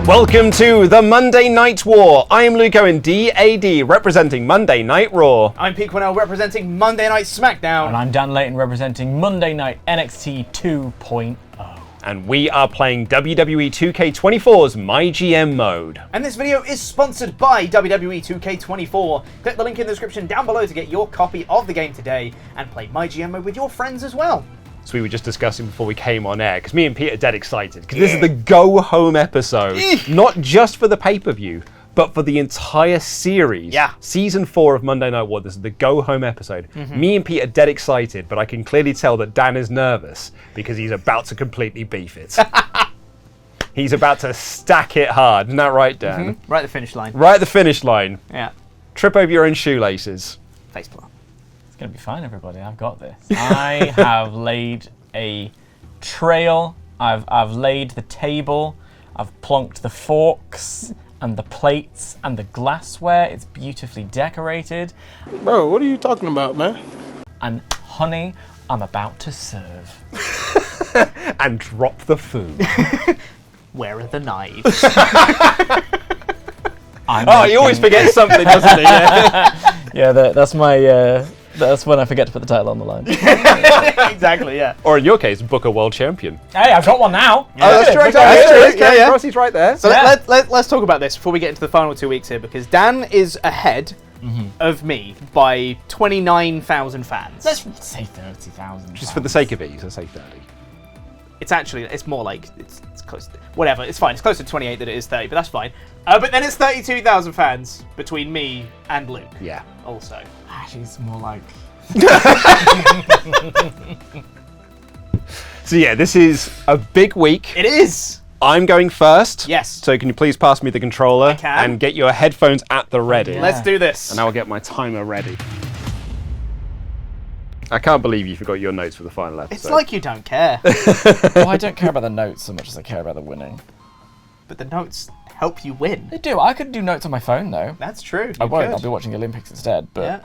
Welcome to the Monday Night War. I am Luke Owen, DAD, representing Monday Night Raw. I'm Pete Quinnell, representing Monday Night Smackdown. And I'm Dan Layton, representing Monday Night NXT 2.0. And we are playing WWE 2K24's MyGM mode. And this video is sponsored by WWE 2K24. Click the link in the description down below to get your copy of the game today and play MyGM mode with your friends as well. So we were just discussing before we came on air, because me and Pete are dead excited, because this is the go-home episode, not just for the pay-per-view, but for the entire series. Yeah. Season 4 of Monday Night War, this is the go-home episode. Me and Pete are dead excited, but I can clearly tell that Dan is nervous, because he's about to completely beef it. He's about to stack it hard, isn't that right, Dan? Right at the finish line. Right at the finish line. Yeah. Trip over your own shoelaces. Faceplant. It's going to be fine, everybody. I've got this. I have laid a trail. I've laid the table. I've plonked the forks and the plates and the glassware. It's beautifully decorated. Bro, what are you talking about, man? And honey, I'm about to serve. And drop the food. Where are the knives? He always forgets something, doesn't he? Yeah, that's my... that's when I forget to put the title on the line. Exactly, yeah. Or in your case, book a world champion. Hey, I've got one now. Oh, that's true. Yeah. Rossi's right there. So let's talk about this before we get into the final 2 weeks here, because Dan is ahead of me by 29,000 fans. Let's say 30,000. Just for the sake of ease, I'll say 30. It's more like, it's close to, whatever, it's fine. It's closer to 28 than it is 30, but that's fine. But then it's 32,000 fans between me and Luke. Yeah. Also. Actually, it's more like... So yeah, this is a big week. It is! I'm going first. Yes. So can you please pass me the controller? I can. And get your headphones at the ready. Yeah. Let's do this. And I will get my timer ready. I can't believe you forgot your notes for the final episode. It's like you don't care. Well, I don't care about the notes so much as I care about the winning. But the notes help you win. They do. I could do notes on my phone, though. That's true. I You won't. could. I'll be watching the Olympics instead. But Yeah.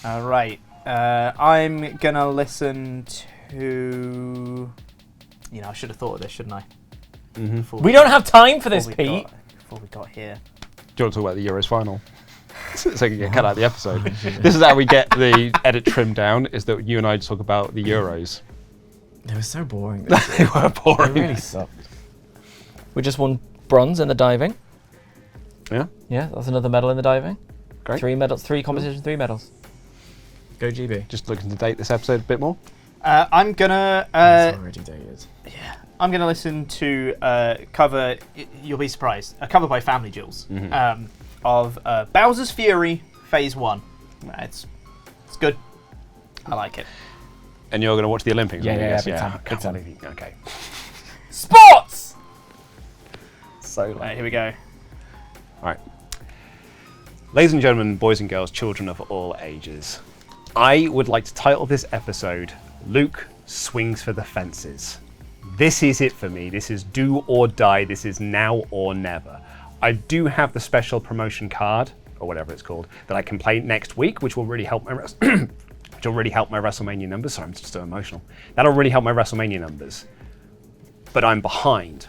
All right. I'm gonna listen to. You know, I should have thought of this, shouldn't I? we don't have time for this, Pete. Before we got here. Do you want to talk about the Euros final? So I can get cut out of the episode. This is how we get the edit trimmed down, is that you and I talk about the Euros. They were so boring. They were boring. They really sucked. We just won bronze in the diving. Yeah? Yeah, that's another medal in the diving. Great. 3 medals, 3 competitions, 3 medals. Go GB. Just looking to date this episode a bit more. I'm gonna. It's already dated. I'm gonna listen to cover. You'll be surprised. A cover by Family Jewels of Bowser's Fury Phase 1. It's good. I like it. And you're going to watch the Olympics? Yeah, yes, big time, I big can't time. believe you. Okay. Sports! So loud. Right, here we go. All right. Ladies and gentlemen, boys and girls, children of all ages, I would like to title this episode, Luke Swings for the Fences. This is it for me. This is do or die. This is now or never. I do have the special promotion card, or whatever it's called, that I can play next week, which will really help my which will really help my WrestleMania numbers. Sorry, I'm just so emotional. That'll really help my WrestleMania numbers. But I'm behind.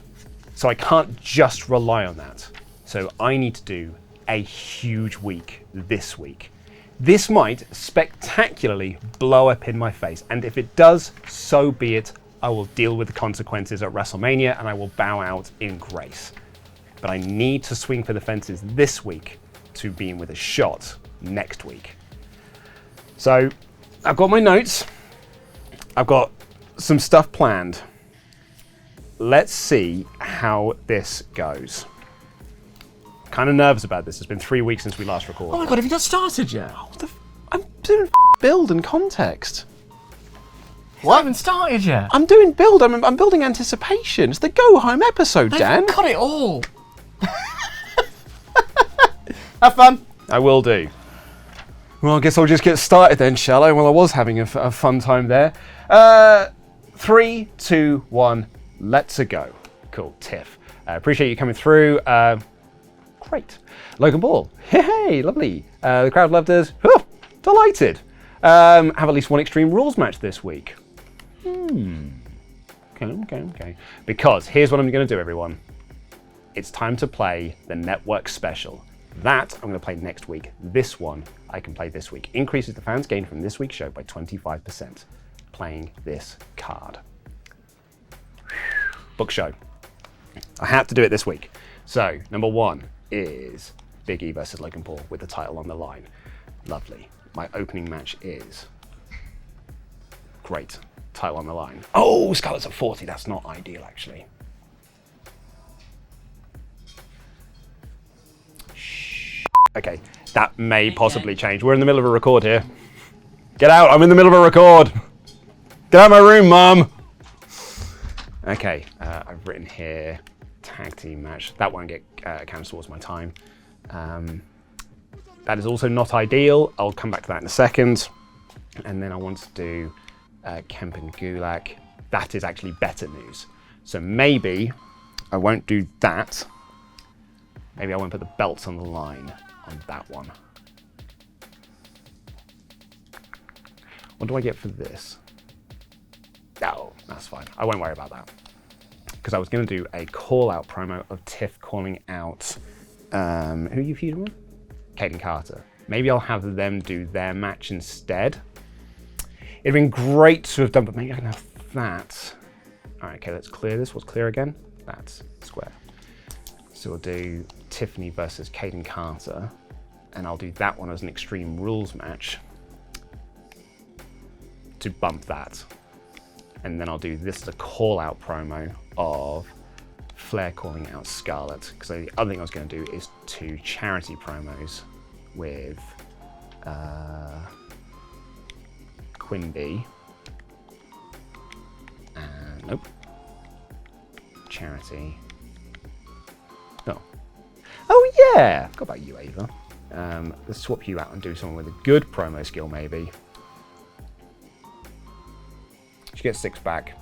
So I can't just rely on that. So I need to do a huge week this week. This might spectacularly blow up in my face. And if it does, so be it. I will deal with the consequences at WrestleMania and I will bow out in grace. But I need to swing for the fences this week to be in with a shot next week. So I've got my notes. I've got some stuff planned. Let's see how this goes. Kind of nervous about this. It's been 3 weeks since we last recorded. Oh my god, have you not started yet? I'm doing build and context. What? I haven't started yet. I'm doing build. I'm building anticipation. It's the go home episode, Dan. I've got it all. Have fun. I will do. Well, I guess I'll just get started then, shall I? Well, I was having a fun time there. 3, 2, 1, let's go. Cool, Tiff. Appreciate you coming through. Great. Logan Ball. Hey, lovely. The crowd loved us. Oh, delighted. Have at least one Extreme Rules match this week. Okay. Because here's what I'm going to do, everyone. It's time to play the network special. That I'm going to play next week. This one I can play this week. Increases the fans gained from this week's show by 25%. Playing this card. Book show. I had to do it this week. So, number 1 is Big E versus Logan Paul with the title on the line. Lovely. My opening match is great. Title on the line. Oh, Scarlett's at 40. That's not ideal, actually. Okay, that may possibly change. We're in the middle of a record here. Get out, I'm in the middle of a record. Get out of my room, Mum. Okay, I've written here, tag team match. That won't get counted towards my time. That is also not ideal. I'll come back to that in a second. And then I want to do Kemp and Gulak. That is actually better news. So maybe I won't do that. Maybe I won't put the belts on the line on that one. What do I get for this? Oh, that's fine. I won't worry about that. Because I was going to do a call-out promo of Tiff calling out... who are you feuding with? Kaden Carter. Maybe I'll have them do their match instead. It'd been great to have done, but maybe I can have that. All right, okay, let's clear this. What's clear again? That's square. So we'll do Tiffany versus Kaden Carter, and I'll do that one as an Extreme Rules match to bump that. And then I'll do this as a call-out promo of Flair calling out Scarlett, because the other thing I was going to do is 2 charity promos with Quimby. And nope. Charity. No. Oh yeah! Forgot about you, Ava. Let's swap you out and do someone with a good promo skill, maybe. She gets 6 back.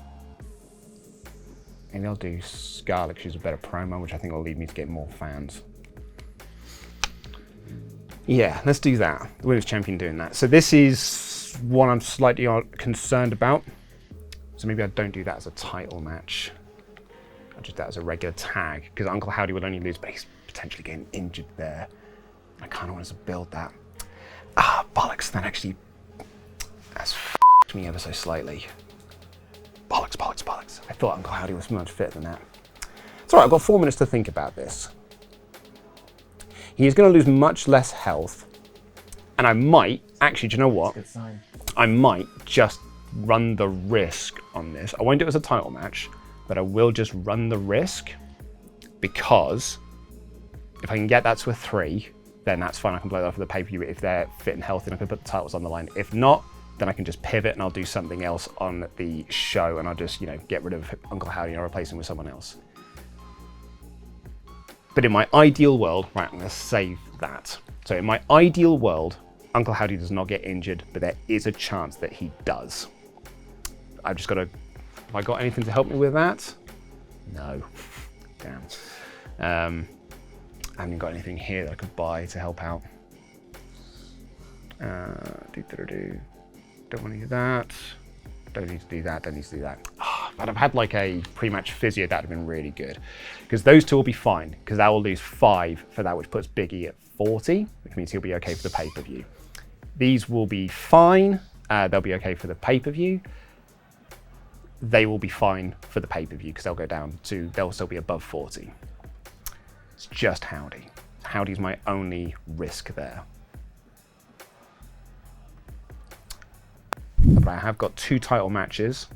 Maybe I'll do Scarlett, she's a better promo, which I think will lead me to get more fans. Yeah, let's do that. The Women's Champion doing that. So this is one I'm slightly concerned about. So maybe I don't do that as a title match. I'll just do that as a regular tag, because Uncle Howdy would only lose, but he's potentially getting injured there. I kind of want us to build that. Ah, bollocks, that actually has f***ed me ever so slightly. Bollocks. I thought Uncle Howdy was much fitter than that. It's all right, I've got 4 minutes to think about this. He is going to lose much less health, and I might, actually, do you know what? Good sign. I might just run the risk on this. I won't do it as a title match, but I will just run the risk, because if I can get that to a 3, then that's fine. I can blow that off for the pay-per-view if they're fit and healthy, and I can put the titles on the line. If not, then I can just pivot and I'll do something else on the show, and I'll just, get rid of Uncle Howdy and I'll replace him with someone else. But in my ideal world, right, I'm going to save that. So in my ideal world, Uncle Howdy does not get injured, but there is a chance that he does. I've just got to... Have I got anything to help me with that? No. Damn. I haven't got anything here that I could buy to help out. Don't want to do that. Don't need to do that. Don't need to do that. But I've had like a pre-match physio, that would have been really good. Because those 2 will be fine, because I will lose 5 for that, which puts Big E at 40, which means he'll be okay for the pay-per-view. These will be fine. They'll be okay for the pay-per-view. They will be fine for the pay-per-view, because they'll go down to, they'll still be above 40. It's just Howdy. Howdy's my only risk there. But I have got 2 title matches.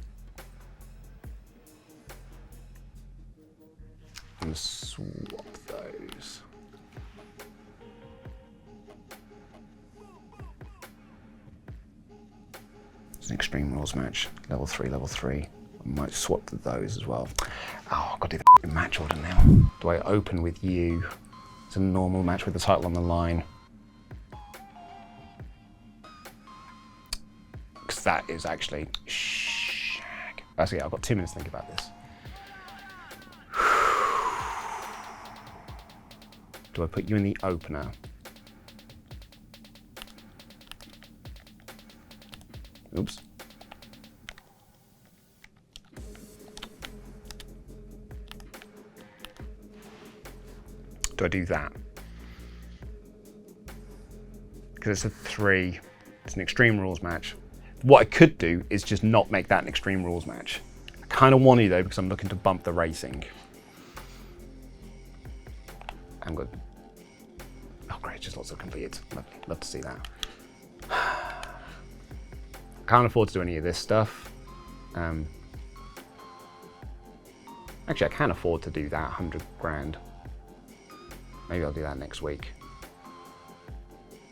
I'm going to swap those. It's an Extreme Rules match. Level 3. I might swap those as well. Oh, I've got to do the match order now. Do I open with you? It's a normal match with the title on the line. Because that is actually shag. Actually, I've got 2 minutes to think about this. Do I put you in the opener? Oops. Do I do that? Because it's a 3. It's an Extreme Rules match. What I could do is just not make that an Extreme Rules match. I kind of want to though, because I'm looking to bump the racing. I'm good. Oh great, just lots of completed. Love to see that. Can't afford to do any of this stuff. Actually, I can afford to do that 100 grand. Maybe I'll do that next week.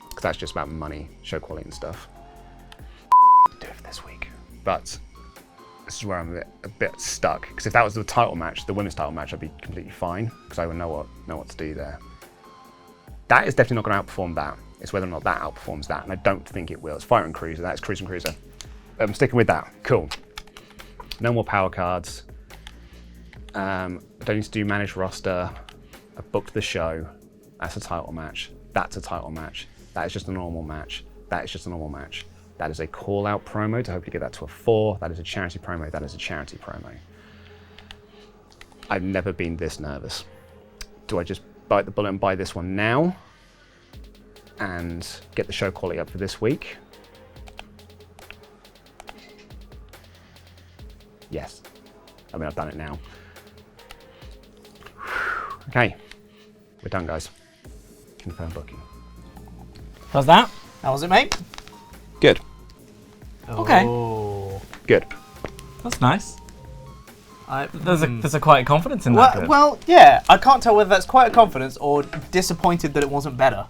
Because that's just about money, show quality and stuff. Do it for this week. But this is where I'm a bit stuck. Because if that was the title match, the women's title match, I'd be completely fine. Because I would know what to do there. That is definitely not going to outperform that. It's whether or not that outperforms that. And I don't think it will. It's Fighter and Cruiser. That's Cruiser and Cruiser. I'm sticking with that. Cool. No more power cards. I don't need to do managed roster. I've booked the show. That's a title match. That's a title match. That is just a normal match. That is just a normal match. That is a call-out promo to hopefully get that to a 4. That is a charity promo. That is a charity promo. I've never been this nervous. Do I just bite the bullet and buy this one now and get the show quality up for this week? Yes. I mean, I've done it now. Okay. We're done, guys. Confirm booking. How's that? How was it, mate? Good. Okay. Oh. Good. That's nice. There's a quiet confidence in that. Well, yeah. I can't tell whether that's quiet confidence or disappointed that it wasn't better.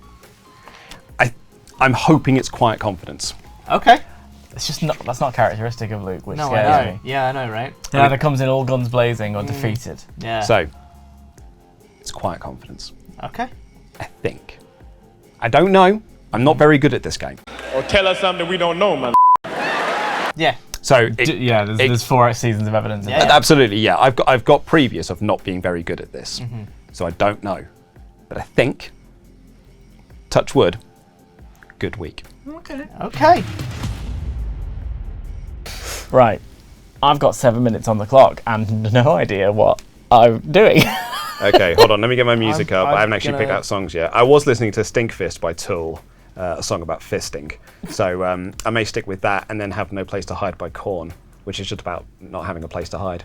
I'm hoping it's quiet confidence. Okay. That's not characteristic of Luke, which No, scares I know. me. Yeah, I know, right? He either comes in all guns blazing or defeated. Yeah. So, it's quiet confidence. Okay. I think. I don't know. I'm not very good at this game. Or tell us something we don't know, man. Yeah. So, there's 4 seasons of evidence. Yeah. Absolutely, yeah. I've got previous of not being very good at this. So I don't know. But I think, touch wood, good week. Okay. Right. I've got 7 minutes on the clock and no idea what I'm doing. Okay, hold on. Let me get my music up. I'm I haven't actually picked out songs yet. I was listening to Stink Fist by Tool, a song about fisting. So I may stick with that and then have No Place to Hide by Korn, which is just about not having a place to hide.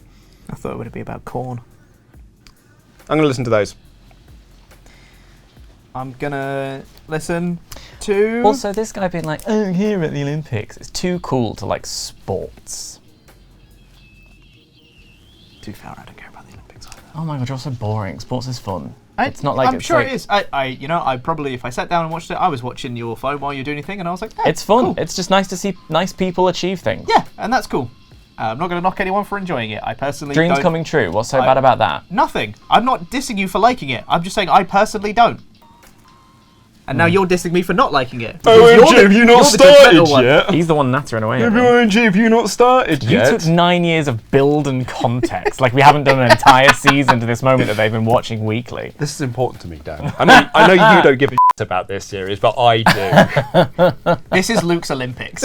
I thought it would be about corn. I'm going to listen to those. I'm gonna listen to. Also, this guy being like, oh, here at the Olympics, it's too cool to like sports. Too far. I don't care about the Olympics either. Oh my god, you're so boring. Sports is fun. It's not like I'm it's sure like, it is. I probably, if I sat down and watched it, I was watching your phone while you're doing your thing, and I was like, hey, it's fun. cool. It's just nice to see nice people achieve things. Yeah, and that's cool. I'm not going to knock anyone for enjoying it. I personally Dreams don't. coming true. What's so bad about that? Nothing. I'm not dissing you for liking it. I'm just saying I personally don't. And now you're dissing me for not liking it. OMG, have you not started yet? He's the one nattering away. OMG, have you not started You yet? took 9 years of build and context. Like we haven't done an entire season to this moment that they've been watching weekly. This is important to me, Dan. I know you don't give a shit about this series, but I do. This is Luke's Olympics.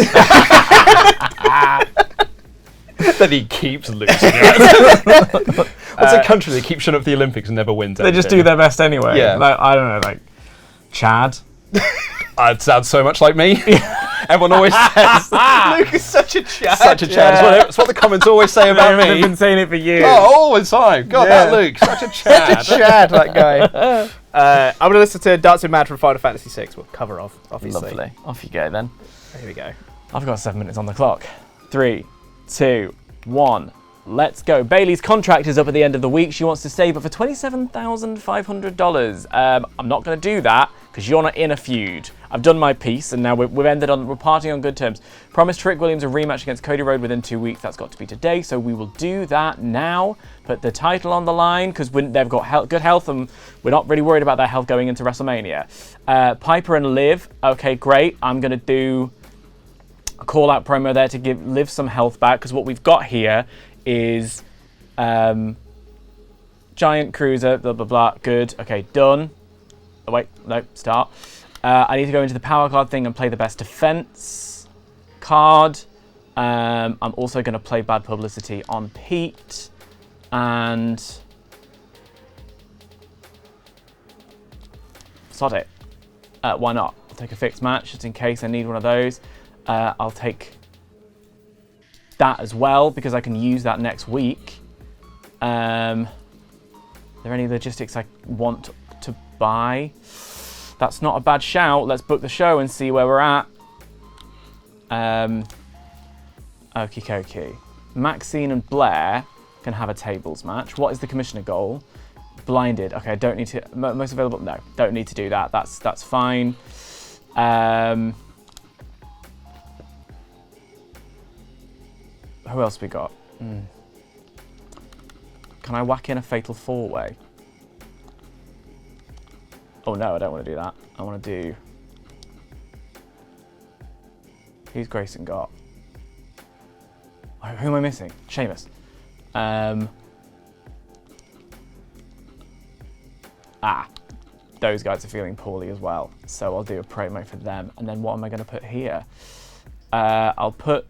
That he keeps losing it. What's a country that keeps shutting up the Olympics and never wins They just do their best anyway. Yeah. Like, I don't know, like Chad. It sounds so much like me. Everyone always says Luke is such a Chad. such a Chad. It's what the comments always say about They've me. been saying it for years. Oh, all the time. God, Yeah. that Luke, such a Chad. Chad, that guy. I'm going to listen to Dancing Mad from Final Fantasy VI. We'll cover off, obviously. Lovely. Off you go then. Here we go. I've got 7 minutes on the clock. 3, 2, 1. Let's go. Bailey's contract is up at the end of the week. She wants to save up for $27,500. I'm not going to do that because you're not in a feud. I've done my piece and now we're parting on good terms. Promised Trick Williams a rematch against Cody Rhodes within 2 weeks. That's got to be today, so we will do that now. Put the title on the line because they've got good health and we're not really worried about their health going into WrestleMania. Piper and Liv. Okay, great. I'm going to do a call-out promo there to give Liv some health back because what we've got here is Giant Cruiser, blah, blah, blah. Good. Okay, done. Oh, wait, no, start. I need to go into the power card thing and play the best defense card. I'm also going to play bad publicity on Pete. And sod it. Why not? I'll take a fixed match just in case I need one of those. I'll take that as well because I can use that next week. Are there any logistics I want to buy? That's not a bad shout. Let's book the show and see where we're at. Okie dokie. Maxine and Blair can have a tables match. What is the commissioner goal? Blinded. Okay, I don't need to. Most available? No, don't need to do that. That's fine. Who else we got? Can I whack in a fatal 4-way? Oh no, I don't want to do that. I want to do... Who's Grayson got? Who am I missing? Sheamus. Those guys are feeling poorly as well. So I'll do a promo for them. And then what am I going to put here? I'll put...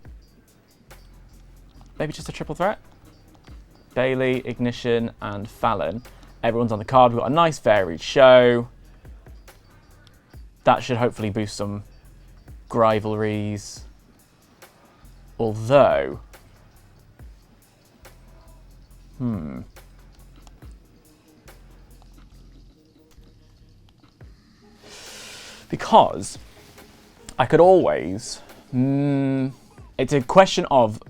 maybe just a triple threat? Bailey, Ignition, and Fallon. Everyone's on the card. We've got a nice varied show. That should hopefully boost some rivalries. Although... Because I could always... it's a question of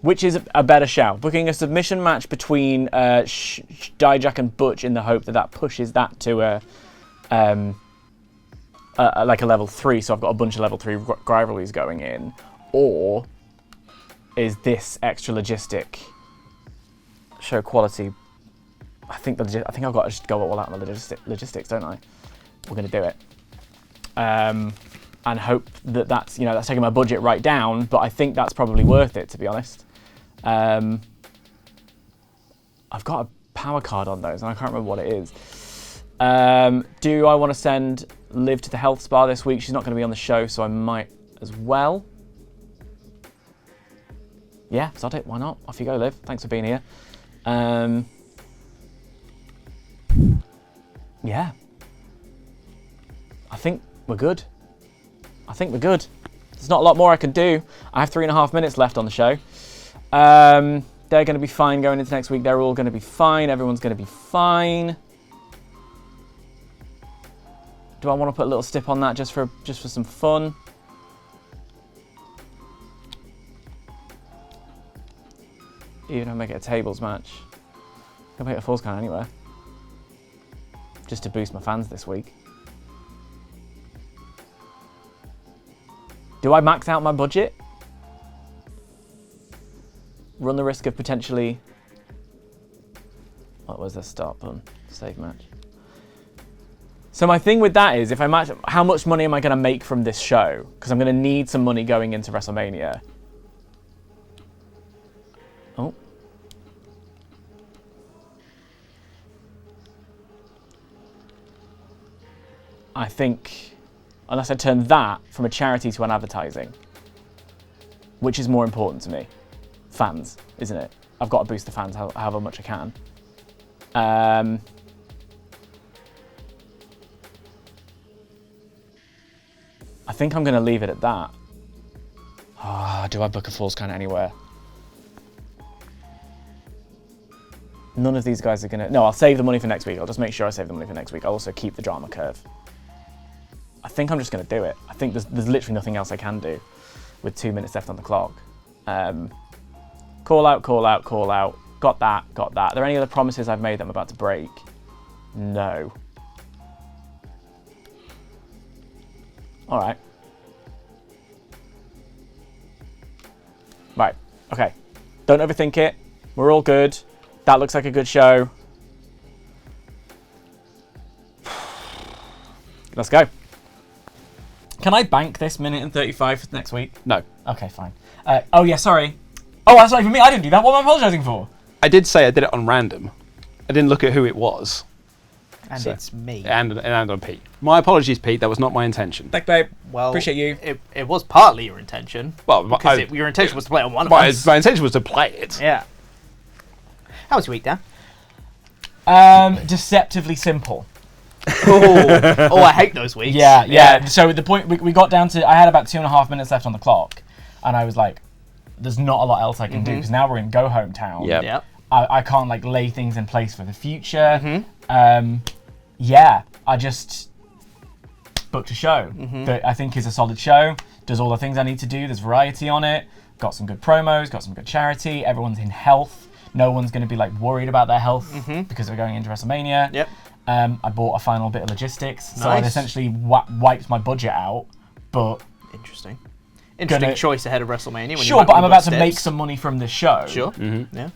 which is a better shout. Booking a submission match between Dijak and Butch in the hope that that pushes that to like a level 3, so I've got a bunch of level 3 rivalries going in. Or is this extra logistic show quality? I think I've got to just go all out on the logistics, don't I? We're going to do it. And hope that that's taking my budget right down, but I think that's probably worth it, to be honest. I've got a power card on those, and I can't remember what it is. Do I want to send Liv to the health spa this week? She's not going to be on the show, so I might as well. Yeah, sod it. Why not? Off you go, Liv. Thanks for being here. Yeah. I think we're good. There's not a lot more I can do. I have 3.5 minutes left on the show. They're going to be fine going into next week. They're all going to be fine. Everyone's going to be fine. Do I want to put a little stip on that just for some fun? Even if I make it a tables match. I can make it a falls count anywhere. Just to boost my fans this week. Do I max out my budget? Run the risk of potentially... What was the start button? Save match. So my thing with that is, if I match, how much money am I going to make from this show? Because I'm going to need some money going into WrestleMania. Oh. I think, unless I turn that from a charity to an advertising, which is more important to me. Fans, isn't it? I've got to boost the fans however much I can. I think I'm going to leave it at that. Do I book a falls count anywhere? None of these guys are going to... No, I'll save the money for next week. I'll just make sure I save the money for next week. I'll also keep the drama curve. I think I'm just going to do it. I think there's literally nothing else I can do with 2 minutes left on the clock. Call out, call out, call out. Got that, got that. Are there any other promises I've made that I'm about to break? No. All right. Right, okay. Don't overthink it. We're all good. That looks like a good show. Let's go. Can I bank this minute and 35 for next week? No. Okay, fine. Oh, yeah, sorry. Oh, that's not even me. I didn't do that. What am I apologising for? I did say I did it on random. I didn't look at who it was. And it's me. And on Pete. My apologies, Pete. That was not my intention. Thanks, babe. Well, appreciate you. It was partly your intention. Well, your intention was to play on one of us. My intention was to play it. Yeah. How was your week, Dan? Deceptively simple. Oh, I hate those weeks. Yeah. So at the point we got down to, I had about 2.5 minutes left on the clock, and I was like, "There's not a lot else I can do because now we're in go home town. Yep. I can't like lay things in place for the future. I just booked a show that I think is a solid show. Does all the things I need to do. There's variety on it. Got some good promos. Got some good charity. Everyone's in health. No one's going to be like worried about their health because we're going into WrestleMania. Yep. I bought a final bit of logistics, so Nice. I essentially wiped my budget out. But Interesting choice ahead of WrestleMania. When sure, but I'm about to make some money from this show. Sure. Yeah.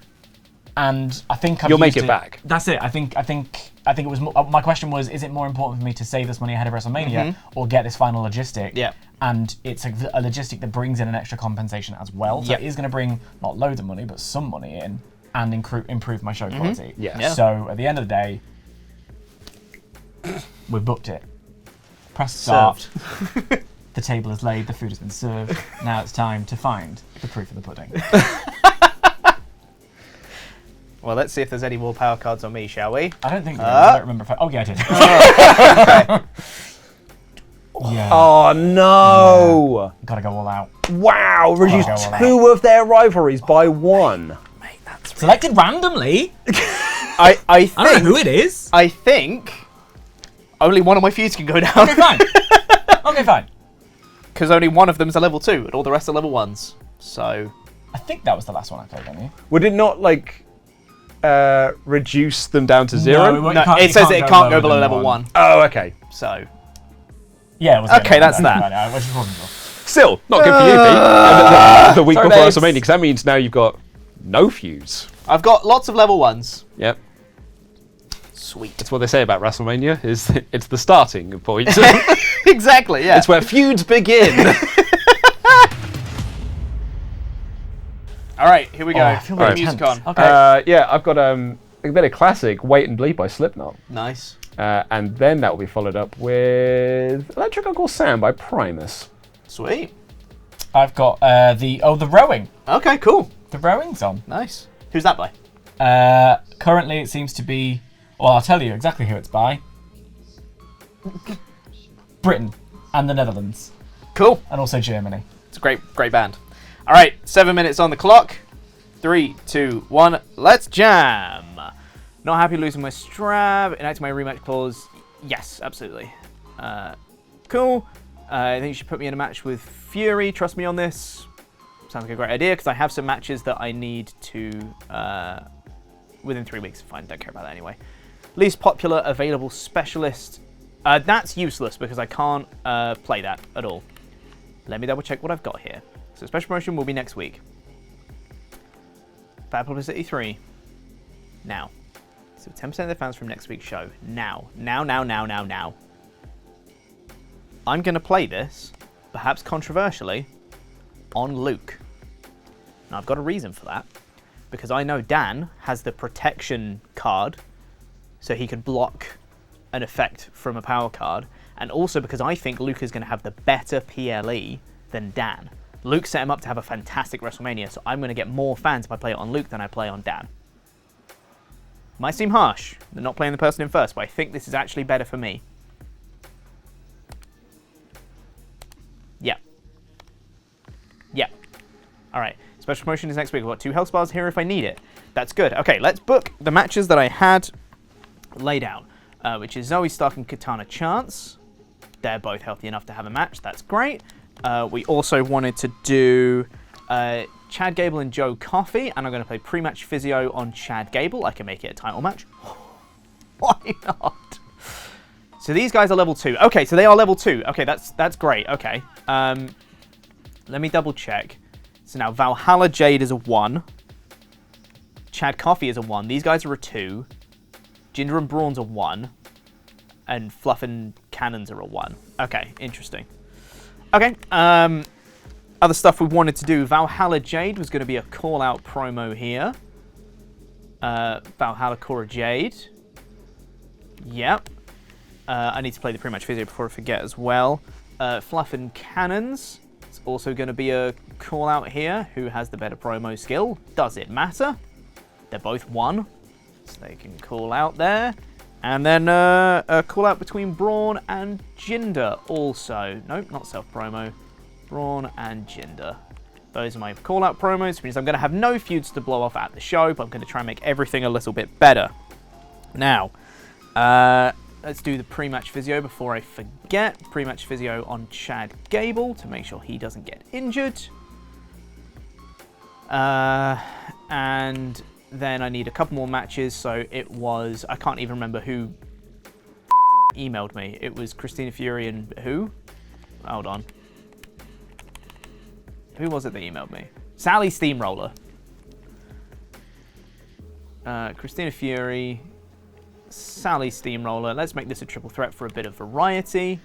And I think You'll make it back. That's it. I think it was. My question was: is it more important for me to save this money ahead of WrestleMania or get this final logistic? Yeah. And it's a logistic that brings in an extra compensation as well. So Yep. it is going to bring not loads of money, but some money in and improve my show quality. Yeah. So at the end of the day, we've booked it. Press start. The table is laid. The food has been served. Now it's time to find the proof of the pudding. Well, let's see if there's any more power cards on me, shall we? I don't think there is. I don't remember if oh, yeah, I did. Yeah. Oh no! Gotta go all out. Wow, reduced go on. 2 of their rivalries by 1. Mate, that's Selected randomly. I I don't know think who it is. I think only one of my feuds can go down. Okay, fine. Okay, fine. Because only one of them's a level 2 and all the rest are level 1s. So I think that was the last one I played on you. Would it not reduce them down to 0? No, no, it says that it can't go below level 1. Oh, okay. So Yeah, it was Okay, that's that. I just wasn't sure. Still, not good for you, Pete. The week Sorry, before babes. WrestleMania, because that means now you've got no feuds. I've got lots of level 1s. Yep. Sweet. That's what they say about WrestleMania, is it's the starting point. Exactly, yeah. It's where feuds begin. All right, here we go. I feel Put the very music tense. on. Okay. Yeah, I've got a bit of classic Wait and Bleed by Slipknot. Nice. And then that will be followed up with Electric Uncle Sam by Primus. Sweet. I've got the rowing. Okay, cool. The rowing's on. Nice. Who's that by? Currently, it seems to be. Well, I'll tell you exactly who it's by. Britain and the Netherlands, Cool. and also Germany. It's a great band. All right, 7 minutes on the clock. 3, 2, 1, let's jam. Not happy losing my strap. Enacting my rematch clause. Yes, absolutely. Cool. I think you should put me in a match with Fury. Trust me on this. Sounds like a great idea because I have some matches that I need to within 3 weeks. Fine, don't care about that anyway. Least popular available specialist. That's useless because I can't play that at all. Let me double check what I've got here. So special promotion will be next week. Bad Publicity 3. Now. So 10% of the fans from next week's show. Now. Now. I'm going to play this, perhaps controversially, on Luke. Now I've got a reason for that. Because I know Dan has the protection card, so he could block an effect from a power card. And also because I think Luke is going to have the better PLE than Dan. Luke set him up to have a fantastic WrestleMania, so I'm going to get more fans if I play it on Luke than I play on Dan. Might seem harsh, they're not playing the person in first, but I think this is actually better for me. Yeah. Alright, special promotion is next week. I've got 2 health bars here if I need it. That's good. Okay, let's book the matches that I had laid out, which is Zoe Stark and Katana Chance. They're both healthy enough to have a match. That's great. We also wanted to do Chad Gable and Joe Coffey, and I'm going to play pre-match physio on Chad Gable. I can make it a title match. Why not? So these guys are level 2. Okay, so they are level 2. Okay, that's great. Okay. Let me double check. So now Valhalla Jade is a 1. Chad Coffey is a 1. These guys are a 2. Jinder and Braun's a 1. And Fluff and Cannons are a 1. Okay, interesting. Okay, other stuff we wanted to do. Valhalla Jade was going to be a call-out promo here. Valhalla Cora Jade. Yep. I need to play the pre-match video before I forget as well. Fluff and Cannons. It's also going to be a call-out here. Who has the better promo skill? Does it matter? They're both 1. So they can call out there. And then a call out between Braun and Jinder also. Nope, not self-promo. Braun and Jinder. Those are my call out promos, which means I'm going to have no feuds to blow off at the show, but I'm going to try and make everything a little bit better. Now, let's do the pre-match physio before I forget. Pre-match physio on Chad Gable to make sure he doesn't get injured. And then I need a couple more matches. So it was, I can't even remember who emailed me. It was Christina Fury and who? Hold on. Who was it that emailed me? Sally Steamroller. Christina Fury, Sally Steamroller. Let's make this a triple threat for a bit of variety.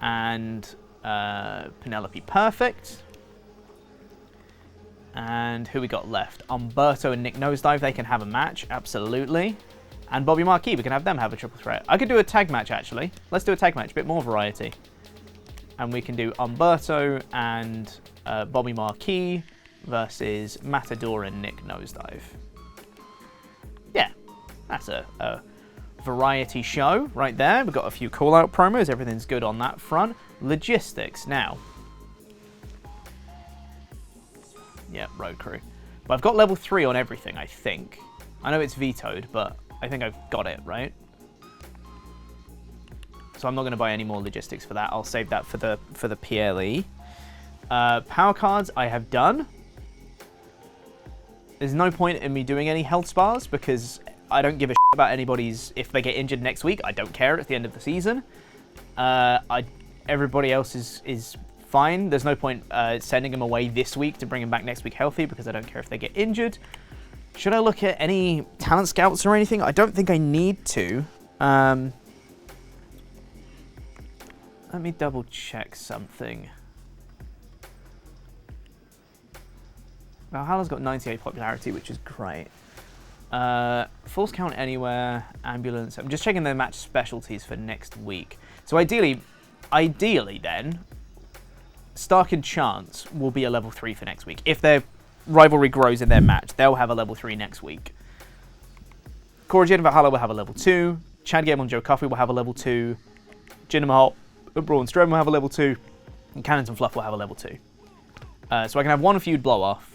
And Penelope Perfect. And who we got left? Umberto and Nick Nosedive, they can have a match, absolutely. And Bobby Marquis, we can have them have a triple threat. I could do a tag match, actually. Let's do a tag match, a bit more variety. And we can do Umberto and Bobby Marquis versus Matador and Nick Nosedive. Yeah, that's a variety show right there. We've got a few call-out promos. Everything's good on that front. Logistics now. Yeah, Road Crew. But I've got level 3 on everything, I think. I know it's vetoed, but I think I've got it, right? So I'm not going to buy any more logistics for that. I'll save that for the PLE. Power cards I have done. There's no point in me doing any health spars because I don't give a shit about anybody's... If they get injured next week, I don't care at the end of the season. Everybody else is fine. There's no point sending them away this week to bring them back next week healthy because I don't care if they get injured. Should I look at any talent scouts or anything? I don't think I need to. Let me double check something. Valhalla's got 98 popularity, which is great. Falls count anywhere, ambulance. I'm just checking their match specialties for next week. So ideally then, Stark and Chance will be a level 3 for next week. If their rivalry grows in their match, they'll have a level 3 next week. Cora Jade and Valhalla will have a level 2. Chad Gable and Joe Coffey will have a level 2. Jinder Mahal and Braun Strowman will have a level 2. And Cannons and Fluff will have a level 2. So I can have one feud blow off.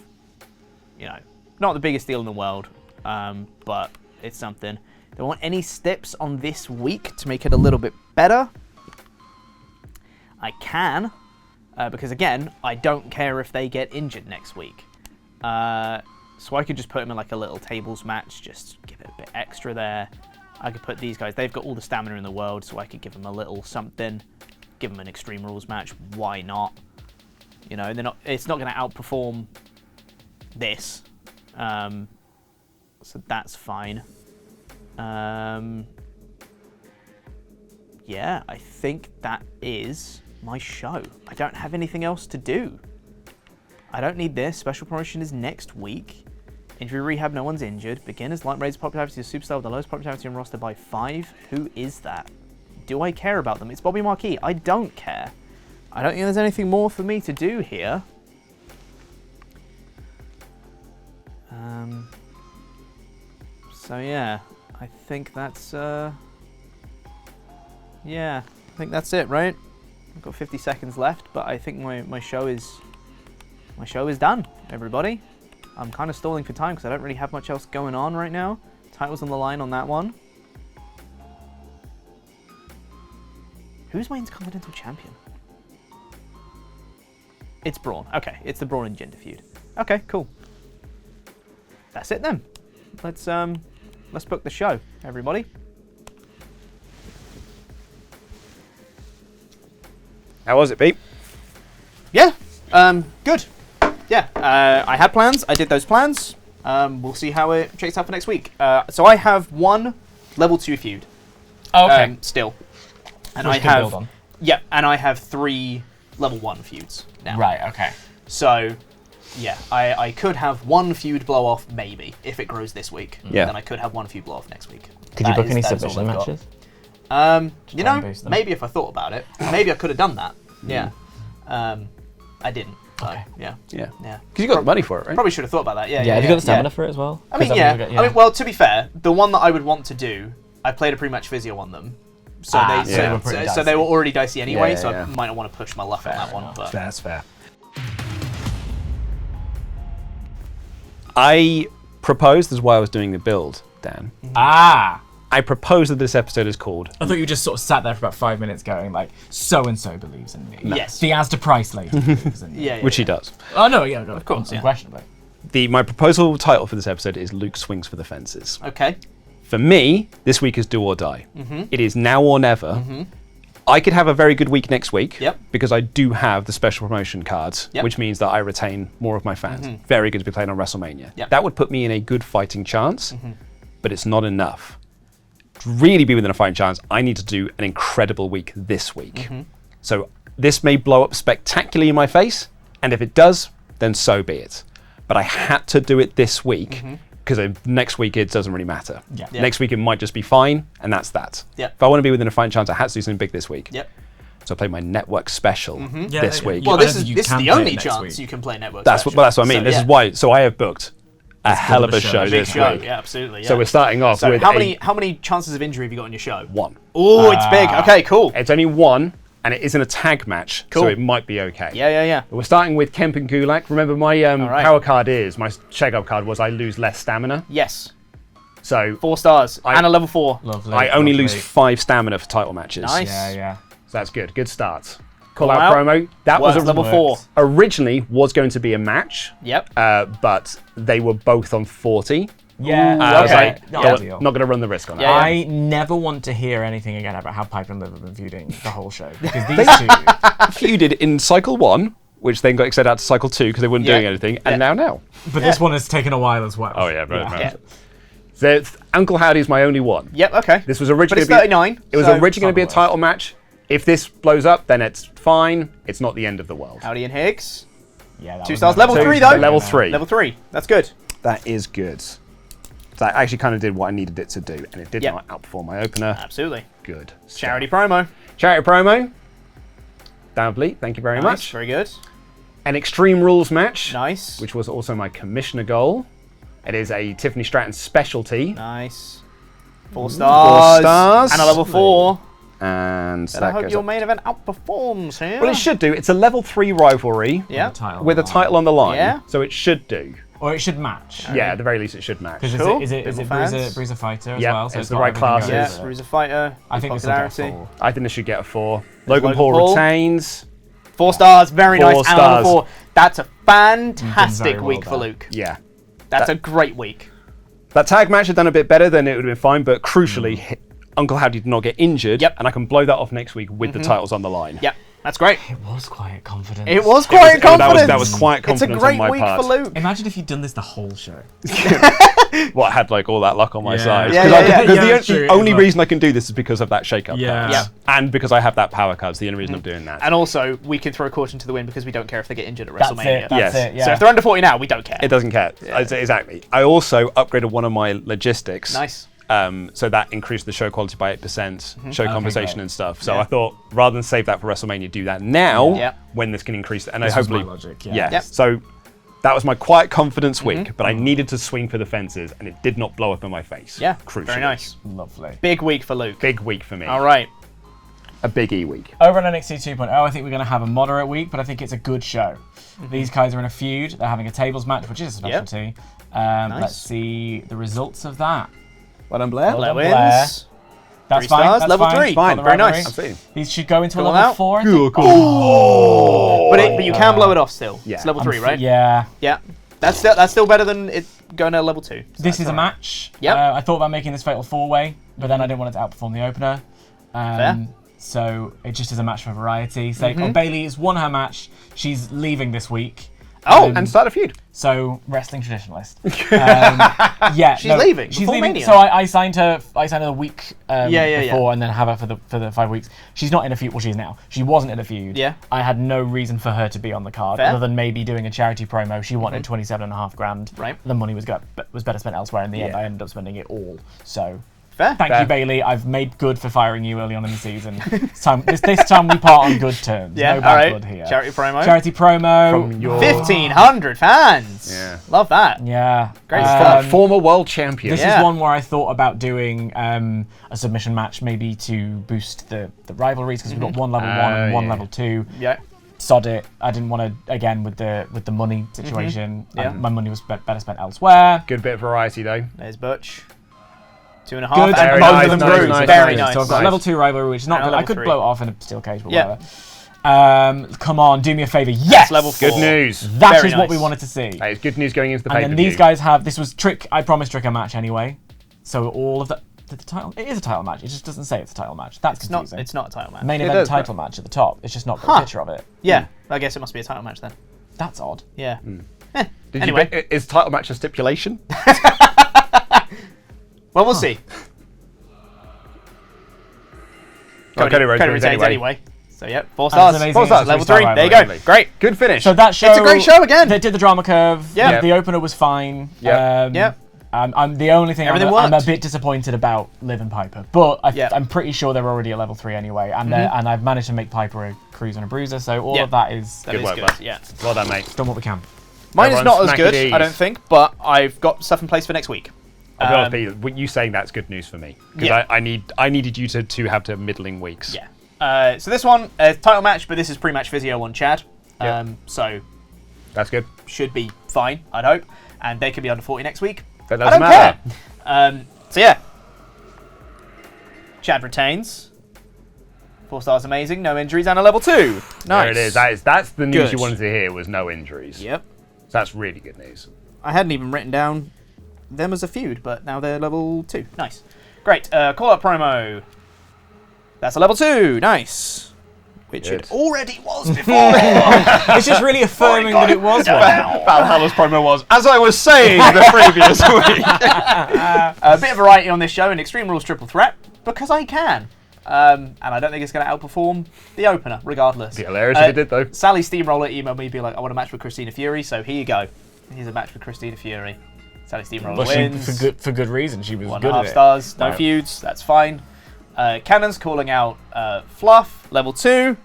You know, not the biggest deal in the world, but it's something. Do I want any steps on this week to make it a little bit better? I can. Because again, I don't care if they get injured next week. So I could just put them in like a little tables match, just give it a bit extra there. I could put these guys, they've got all the stamina in the world, so I could give them a little something. Give them an Extreme Rules match, why not? You know, it's not going to outperform this. So that's fine. Yeah, I think that is my show. I don't have anything else to do. I don't need this. Special promotion is next week. Injury rehab, no one's injured. Beginners, light raise popularity to superstar with the lowest popularity on roster by 5. Who is that? Do I care about them? It's Bobby Marquis. I don't care. I don't think there's anything more for me to do here. So yeah, I think that's yeah, I think that's it, right? I've got 50 seconds left, but I think my show is done, everybody. I'm kind of stalling for time because I don't really have much else going on right now. Title's on the line on that one. Who's my Intercontinental Champion? It's Braun. Okay, it's the Braun and Jinder feud. Okay, cool. That's it then. Let's book the show, everybody. How was it, Pete? Yeah, good. Yeah, I had plans. I did those plans. We'll see how it shakes out for next week. So I have one level 2 feud. Oh, okay. Still. And Which I you can build have on. yeah, and I have 3 level 1 feuds now. Right, okay. So yeah, I could have one feud blow off maybe if it grows this week. Yeah. Then I could have one feud blow off next week. Could you book any that is all submission I've got. matches? You try and know, boost them. maybe if I thought about it, maybe I could have done that. Yeah. I didn't. So, Okay. yeah. Yeah. Yeah. Because you got the money for it, right? Probably should have thought about that. Yeah. Yeah, have you got the stamina for it as well? I mean, 'Cause yeah. I've never I mean, well, to be fair, the one that I would want to do I played a pre-match physio on them. So they were pretty so they were already dicey anyway, Yeah, so yeah. I might not want to push my luck on that one. But That's fair. I proposed, this is why I was doing the build, Dan. Ah! I proposed that this episode is called I thought you just sort of sat there for about 5 minutes going like, so-and-so believes in me. Yes. The Asda Price lady believes in me. yeah, which he does. Oh, no, yeah, no, Of course, yeah. unquestionably. My proposal title for this episode is Luke Swings for the Fences. Okay. For me, this week is do or die. It is now or never. I could have a very good week next week Yep. because I do have the special promotion cards, Yep. which means that I retain more of my fans. Very good to be playing on WrestleMania. Yep. That would put me in a good fighting chance, but it's not enough. To really be within a fighting chance, I need to do an incredible week this week. So this may blow up spectacularly in my face, and if it does, then so be it. But I had to do it this week because next week it doesn't really matter. Yeah. Yeah. Next week it might just be fine, and that's that. Yep. If I want to be within a fighting chance, I had to do something big this week. Yep. So I played my network special Yeah, this yeah, week. yeah. Well, I this don't is think you this is can the play it only next chance week. you can play network. That's what I mean. So, This yeah. is why. So I have booked a hell of a show Big this show. week. Yeah, absolutely. Yeah. So we're starting off So with how many chances of injury have you got on your show? one. Oh, it's big. Okay, cool. It's only one, and it isn't a tag match, Cool. so it might be okay. Yeah. We're starting with Kemp and Gulak. Remember, my right. power card my shake-up card was I lose less stamina. Yes. So 4 stars and a level 4. Lovely. I only lose lovely. 5 stamina for title matches. Nice. Yeah, yeah. So that's good. Good start. Call Call out out. promo. That was Works, a level 4. Originally was going to be a match, Yep. but they were both on 40. Yeah, I was okay. like, not "Yeah, ideal. not going to run the risk on that. Yeah, I never want to hear anything again about how Piper and Liv have been feuding the whole show. Because these two... Feuded in cycle 1, which then got extended out to cycle 2 because they weren't Yeah. doing anything, and now. But this one has taken a while as well. Oh yeah, right. Yeah. So Uncle Howdy's my only one. Yep. Okay. This was But originally it's 39. It was so originally going to be a it's not title match. If this blows up, then it's fine. It's not the end of the world. Howdy and Higgs. Yeah, that 2 was stars. never- Level 3 So, though. level 3. Level 3. That's good. That is good. So I actually kind of did what I needed it to do, and it did Yep. not outperform my opener. Absolutely. Good. Charity promo. Charity promo. Dan Bleat, thank you very Nice. much. Very good. An Extreme Rules match, Nice. which was also my commissioner goal. It is a Tiffany Stratton specialty. Nice. 4 stars. 4 stars. And a level 4. And And I that hope goes your up. main event outperforms here. Well, it should do. It's a level 3 rivalry Yeah. Title with a title on the line, Yeah. so it should do. Or it should match. Yeah, at the very least, it should match. Because Cool. is it People Bruiser, fans. Bruiser Fighter as Yeah, well? So it's the got right everything going classes. Yeah. with it. Who's a fighter? I think this will get popularity. 4. I think this should get a 4. Logan Logan Paul Paul. retains. 4 stars. Very 4 nice. And a stars. level 4. That's a fantastic very well week for done. Luke. Yeah. That's a great week. That tag match had done a bit better, then it would have been fine, but crucially, Uncle Howdy did not get injured, Yep. and I can blow that off next week with the titles on the line. Yep. That's great. It was quiet confidence. It was quiet confidence. That was quiet It's a confidence great on my week part. for Luke. Imagine if you'd done this the whole show. What, had like all that luck on my Yeah. side? Yeah, Because yeah, yeah. Yeah, true, the only but- reason I can do this is because of that shake-up Yeah. cards. Yeah. And because I have that power cards, the only reason I'm doing that. And also, we can throw caution to the wind because we don't care if they get injured at That's WrestleMania. it. That's Yes. it. Yeah. So if they're under 40 now, we don't care. It doesn't care. Exactly. I also upgraded one of my logistics. Nice. So that increased the show quality by 8%, show conversation great. and stuff. So Yeah. I thought, rather than save that for WrestleMania, do that now Yeah. when this can increase. And This I was my hopefully, logic, yeah. yeah. Yep. So that was my quiet confidence week, but I needed to swing for the fences, and it did not blow up in my face. Yeah. Crucially. Very nice. Lovely. Big week for Luke. Big week for me. All right. A big E week. Over on NXT 2.0, I think we're going to have a moderate week, but I think it's a good show. These guys are in a feud. They're having a tables match, which is a Yep. specialty. Nice. Let's see the results of that. Well done, Blair. Blair Blair. wins. That's 3 fine. stars, That's level fine. 3. Fine. Got the Very rivalry. nice. Absolutely. These should go into a Going level out. 4. I think. But you can blow it off still. Yeah. It's level 3, right? Yeah. Yeah. That's still better than it going to level 2. So This that's is a all right. match. Yep. I thought about making this fatal 4-way, but then I didn't want it to outperform the opener. Fair. So it just is a match for variety. So Bailey has won her match. She's leaving this week. Oh, And start a feud. So wrestling traditionalist. Yeah, She's leaving She's before leaving. Mania. So I signed her. I signed her the week Yeah. before, and then have her for the 5 weeks. She's not in a feud. Well, she is now. She wasn't in a feud. Yeah. I had no reason for her to be on the card Fair. other than maybe doing a charity promo. She wanted 27.5 grand. Right. The money was better spent elsewhere. In the end, Yeah. I ended up spending it all. So Fair. Thank you, Bailey. I've made good for firing you early on in the season. This time we part on good terms. Yeah, no all bad right. blood here. Charity promo. Charity promo. From your 1,500 fans. Yeah. Love that. Yeah. Great from stuff. a former world champion. This Yeah. is one where I thought about doing a submission match, maybe to boost the rivalries, because we've got one level 1 and one level 2. Yeah. Sod it. I didn't want to, again, with the money situation. Yeah. My money was better spent elsewhere. Good bit of variety though. There's Butch. 2.5. Good. And Very both nice, of them nice, grew. nice, Very nice. nice. So I've got Nice. level 2 rivalry, which is not And good. I level could 3. blow it off in a steel cage, but Yeah. whatever. Come on, do me a favor. Yes! Level 4. Good news. That Very is what nice. we wanted to see. That is good news going into the And pay-per-view. then these guys have, this was I promised Trick a match anyway. So all of the title, it is a title match. It just doesn't say it's a title match. That's confusing. It's not a title match. Main It event does, title match at the top. It's just not got a picture of it. Yeah. I guess it must be a title match then. That's odd. Yeah. Did Anyway. is title match a stipulation? Well, we'll see. Cody Rhodes Cody wins retains anyway. anyway. So, yeah, 4 stars. amazing. 4 stars. Level 3-star 3. There you rivalry. go. Great. Good finish. So that show, It's a great show again. They did the drama curve. Yeah. The opener was fine. Yeah. Yeah. I'm the only thing Everything I'm a worked. bit disappointed about Liv and Piper, but Yeah. I'm pretty sure they're already at level 3 anyway, and and I've managed to make Piper a cruiser and a bruiser, so all Yeah. of that is That Good is work, good. bud. Yeah. Well done, mate. done what we can. Mine is Everyone's not as good, smack at I don't ease. think, but I've got stuff in place for next week. I'll be honest with you, you saying that's good news for me because Yeah. I needed you to have to middling weeks. Yeah. So this one, title match, but this is pre-match physio on Chad. Yeah. So That's good. should be fine, I'd hope. And they could be under 40 next week. That I doesn't don't matter. care. So yeah. Chad retains. 4 stars amazing, no injuries, and a level 2. Nice. There it is. That's the news Good. you wanted to hear was no injuries. Yep. So that's really good news. I hadn't even written down them as a feud, but now they're level 2. Nice. Great. Call up promo. That's a level 2. Nice. Which Good. it already was before. It's just really affirming that it was one. Valhalla's promo was, as I was saying the previous week. A bit of variety on this show in Extreme Rules Triple Threat, because I can. And I don't think it's going to outperform the opener, regardless. Be hilarious if it did, though. Sally Steamroller emailed me, be like, I want a match with Christina Fury, so here you go. Here's a match with Christina Fury. Sally Steamroller wins. For good reason. She was 1.5 good at it. stars, no Right. feuds, that's fine. Cannon's calling out Fluff, level 2.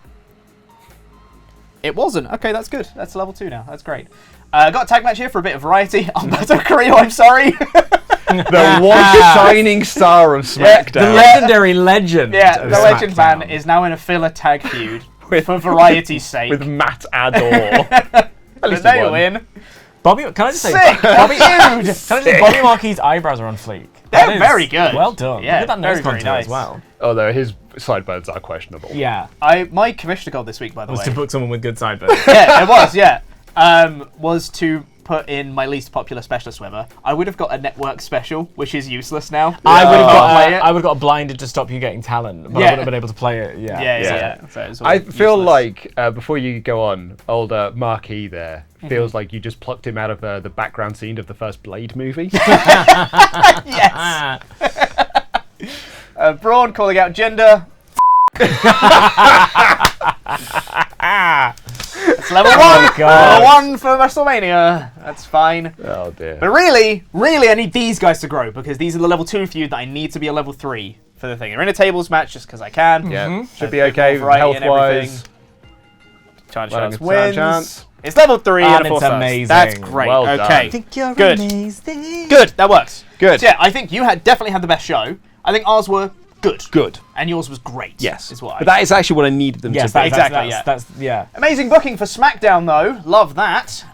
It wasn't. Okay, that's good. That's level 2 now. That's great. Got a tag match here for a bit of variety. Alberto Carrillo, I'm sorry. The one shining star of SmackDown. The legendary legend. Yeah, of the Legend SmackDown. Man is now in a filler tag feud for variety's sake. With Matt Adore. At But least they he won. win. Bobby, can I just say, Sick Bobby, feud. can I just say, Bobby Marquis' eyebrows are on fleek. They're That is very good. Well done. Yeah, Look at that very, nose very contour nice. as well. Although his sideburns are questionable. Yeah. My commissioner goal this week, by the Was way. to book someone with good sideburns. Yeah, it was, yeah. Was to put in my least popular specialist swimmer. I would have got a network special, which is useless now. I would play have it. I would have got blinded to stop you getting talent, but I Yeah. wouldn't have been able to play it. Yeah. Yeah. So it's all I feel useless. like, before you go on, old Marquis there feels like you just plucked him out of the background scene of the first Blade movie. Yes! Braun calling out gender. It's level 1. God. Level 1 for WrestleMania. That's fine. Oh dear. But really, I need these guys to grow because these are the level 2 feud that I need to be a level 3 for the thing. They're in a tables match just because I can. Yeah, should A be bit okay more variety and health-wise. Chance Well, Chance good wins. chance. It's level 3 and And a 4 it's stars. amazing. That's great. Well done. Okay. I think You're Good. amazing. Good. That works. Good. So, yeah, I think you definitely had the best show. I think ours were good. Good. And yours was great. Yes. Is what But that is actually what I needed them Yes, to be. Exactly, That's yeah. Amazing booking for SmackDown, though. Love that.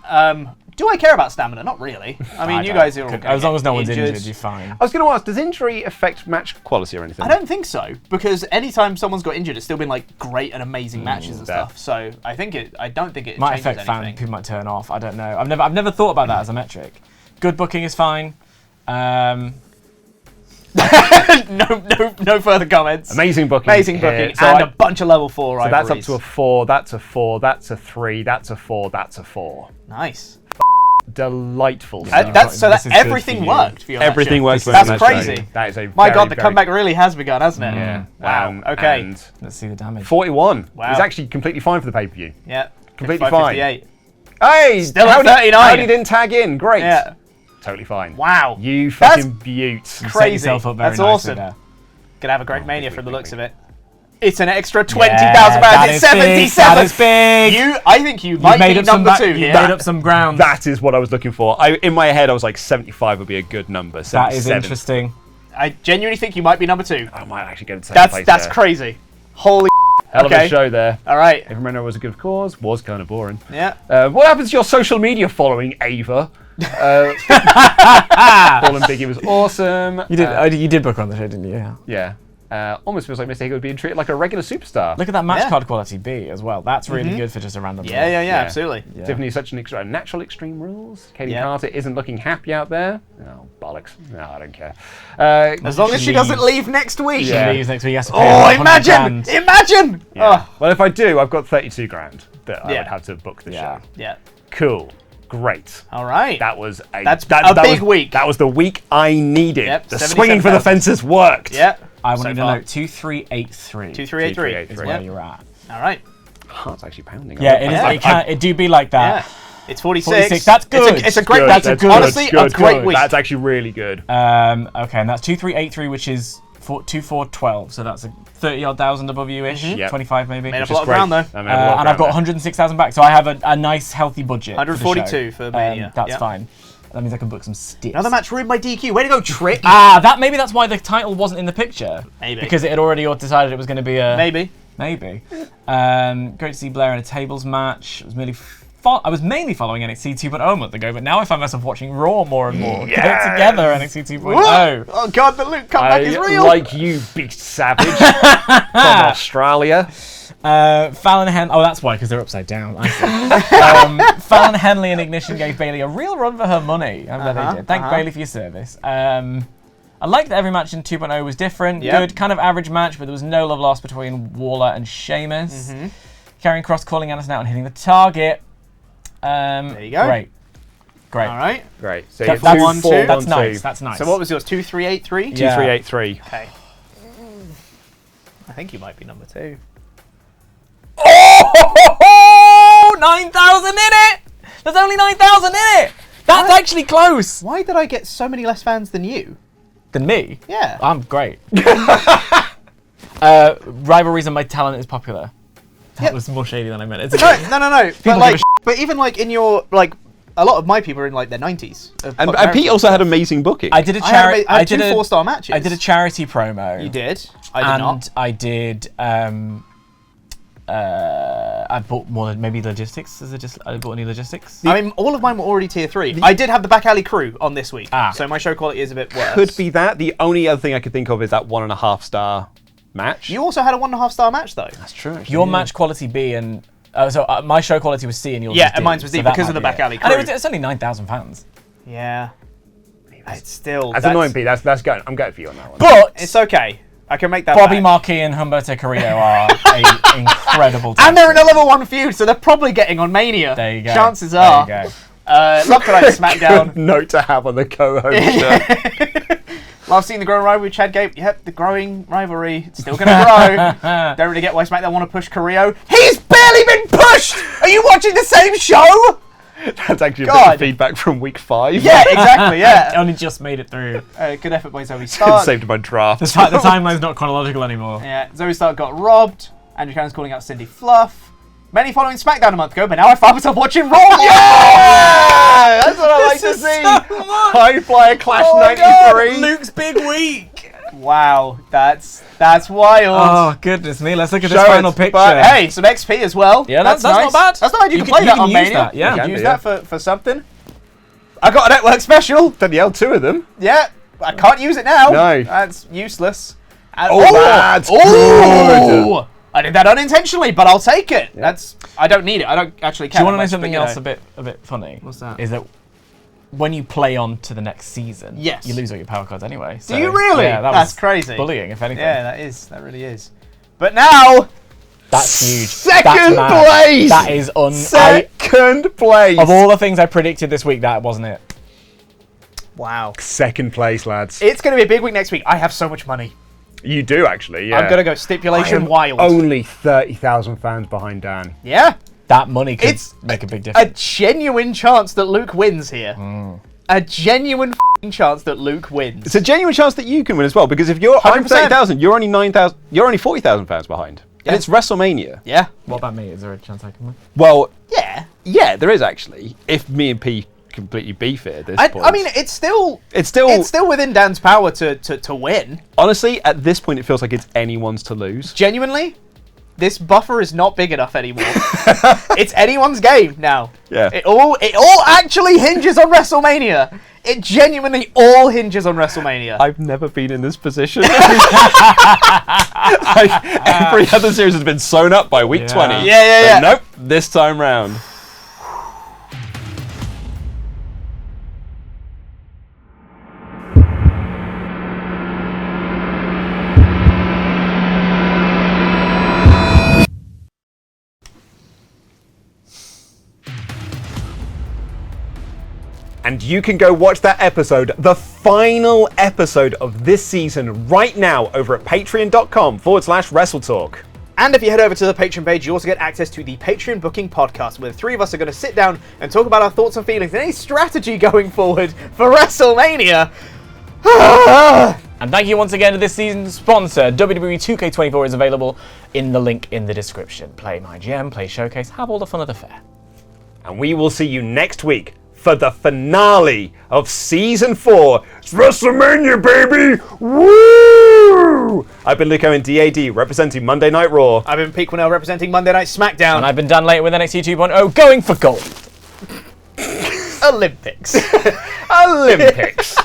Do I care about stamina? Not really. I mean, you guys are all As long as no one's injured, you're fine. I was going to ask, does injury affect match quality or anything? I don't think so, because anytime someone's got injured, it's still been like great and amazing matches and fair. stuff. So I don't think it Might changes affect anything. fans. People might turn off. I don't know. I've never thought about that as a metric. Good booking is fine. No further comments. Amazing booking. Amazing booking, So and I- a bunch of level 4 So rivalries. that's up to a 4, that's a 4, that's a 3, that's a 4, that's a 4. Nice. Delightful. Yeah. stuff. That's so This that is good everything for you. worked for your Everything match. works for That's the match crazy. value. That is a My very, God, the very- comeback really has begun, hasn't it? Yeah. Wow. Okay. And Let's see the damage. 41. Wow. It's actually completely fine for the pay-per-view. Yeah. Completely 55, fine. 58. Hey! Still at Howdy 39. didn't tag in. Great. Yeah. Totally fine. Wow. You fucking beaut. Set Crazy. yourself up very That's nicely awesome. there. Gonna have a great Oh, mania big from the week, looks big of it. It's an extra 20,000 Yeah, that pounds. It's is big, 77. that is big. I think you might made be up some number ba- 2 you here. made up some ground. That is what I was looking for. In my head, I was like 75 would be a good number. That is 77. interesting. I genuinely think you might be number 2. I might actually get into second place That's there. crazy. Holy. Hell of okay. a show there. All right. If remember was a good cause, was kind of boring. Yeah. What happens to your social media following, Ava? Paul and Biggie was awesome. You did book her on the show, didn't you? Yeah. Yeah. Almost feels like Mr. Higgins being treated like a regular superstar. Look at that match Yeah. card quality B as well. That's really good for just a random. Yeah, Yeah. absolutely. Yeah. Tiffany's such an natural extreme rules. Katie Yeah. Carter isn't looking happy out there. Oh, bollocks. No, I don't care. As long as she Leave. doesn't leave next week. She Yeah. leaves next week. He has to pay Oh, 100 imagine! grand. Imagine! Yeah. Oh, Well, if I do, I've got 32 grand that I Yeah. would have to book the Yeah. show. yeah. Cool. Great. All right. That was That's a big week. That was the week I needed. Yep, The swinging for the 77,000. fences worked. Yeah. I want So you to far. know 2383 2383. 2383. is where you're at. All right. Heart's actually pounding. Yeah, it is. Yeah. It do be like Yeah. that. It's 46. 46, that's good. It's a great Good, week. That's a good- Honestly, that's a good. great week. That's actually really good. Okay, and that's 2383, which is 2412. So that's a 30 odd thousand above you ish. Yep. 25 maybe. Made up Which a is lot of great. ground, though. I made a lot of And I've got ground 106,000 back, so I have a nice healthy budget. 142 for, the show. for Mania. That's Yep. fine. That means I can book some sticks. Another match ruined by DQ. Way to go, Trick. Maybe that's why the title wasn't in the picture. Maybe. Because it had already decided it was going to be a. Maybe. Maybe. Great to see Blair in a tables match. I was mainly following NXT 2.0 a month ago, but now I find myself watching Raw more and more. Get it together, NXT 2.0. Oh, God, the Luke comeback is real. Like you, beast savage from Australia. Fallon Henley. Oh, that's why, because they're upside down. I see. Fallon Henley and Ignition gave Bayley a real run for her money. I'm glad they did. Thank Bayley for your service. I liked that every match in 2.0 was different. Yep. Good, kind of average match, but there was no love lost between Waller and Sheamus. Karrion Kross calling Anderson out and hitting the target. There you go. Great. All right. Great. So That's, you're 2, 1, 4, 2. 1, that's 2. nice. That's nice. So what was yours? 2383? Yeah. 2383. Okay. I think you might be number 2. Oh, 9,000 in it! There's only 9,000 in it! That's actually close! Why did I get so many less fans than you? Than me? Yeah. I'm great. Rivalries and my talent is popular. That was more shady than I meant. It's okay. No. But even like in your like, a lot of my people are in like their 90s. And Pete also had amazing booking. I did a I charity. had 2 4-star matches. I did a charity promo. You did. I did not. And I did. I bought more than maybe logistics. I bought any logistics? I mean, all of mine were already tier 3. I did have the back alley crew on this week, Ah. so my show quality is a bit worse. Could be that. The only other thing I could think of is that 1.5 star match. You also had a 1.5-star match though. That's true. Actually, Your match quality B and my show quality was C and yours Yeah, was D. and mine was D so that because might of the be back it. alley And crew. it's only 9,000 fans. Yeah. It's still. That's annoying, Pete. That's going. I'm going for you on that one. But It's okay. I can make that. Bobby back. Marquis and Humberto Carrillo are an incredible team. And they're in a level 1 feud, so they're probably getting on Mania. There you go. Chances are. There you go. Love tonight SmackDown. Good note to have on the co-host show. Love seeing the growing rivalry with Chad Gable. Yep, the growing rivalry. It's still going to grow. Don't really get why SmackDown want to push Carrillo. He's barely been pushed! Are you watching the same show? That's actually a bit God. of feedback from week 5. Yeah, exactly, yeah. Only just made it through. Good effort by Zoe Stark. Saved my draft. The timeline's not chronological anymore. Yeah, Zoe Stark got robbed. Andrew Cannon's calling out Cindy Fluff. Many following SmackDown a month ago, but now I find myself watching Raw. Yeah! That's what I like to see. High Flyer Clash Oh 93. Luke's big week. Wow, that's wild. Oh goodness me! Let's look at Show this it, final picture. But hey, some XP as well. Yeah, that's nice. not bad. That's not bad. You, You can can- play you that can on use Mania. that, yeah. You can You use can that for something. I got a network special. Danielle, 2 of them. Yeah, I can't use it now. No. That's useless. And, Oh, that's good. I did that unintentionally, but I'll take it. I don't need it. I don't actually care. Do you want to know much, something but, else a bit funny? What's that? Is that when you play on to the next season, Yes. you lose all your power cards anyway. So, Do you really? Yeah, That's was crazy. bullying, if anything. Yeah, that is. That really is. But now, That's huge. Second That's mad. place! That is Second place! Of all the things I predicted this week, that wasn't it. wow. Second place, lads. It's going to be a big week next week. I have so much money. You do, actually, yeah. I'm going to go I stipulation am wild. only 30,000 fans behind Dan. Yeah. That money could It's make a big A difference. genuine chance that Luke wins here. a genuine chance that Luke wins. It's a genuine chance that you can win as well, because if I'm 100%. 30,000, you're only 9,000. You're only 40,000 pounds behind, and it's WrestleMania. Yeah. What about me? Is there a chance I can win? Well, Yeah. yeah, there is actually. If me and P completely beef it at this point. I mean, it's still within Dan's power to win. Honestly, at this point, it feels like it's anyone's to lose. Genuinely, this buffer is not big enough anymore. It's anyone's game now. Yeah. It all actually hinges on WrestleMania. It genuinely all hinges on WrestleMania. I've never been in this position. Like, every other series has been sewn up by week 20. Yeah. But nope, this time round. And you can go watch that episode, the final episode of this season, right now over at patreon.com/WrestleTalk. And if you head over to the Patreon page, you also get access to the Patreon Booking Podcast, where the three of us are going to sit down and talk about our thoughts and feelings and any strategy going forward for WrestleMania. And thank you once again to this season's sponsor. WWE 2K24 is available in the link in the description. Play MyGM, play Showcase, have all the fun of the fair. And we will see you next week for the finale of Season 4. It's WrestleMania, baby! Woo! I've been Luke Owen, DAD, representing Monday Night Raw. I've been Pete Quinnell representing Monday Night SmackDown. And I've been Dan Layton with NXT 2.0, going for gold. Olympics. Olympics.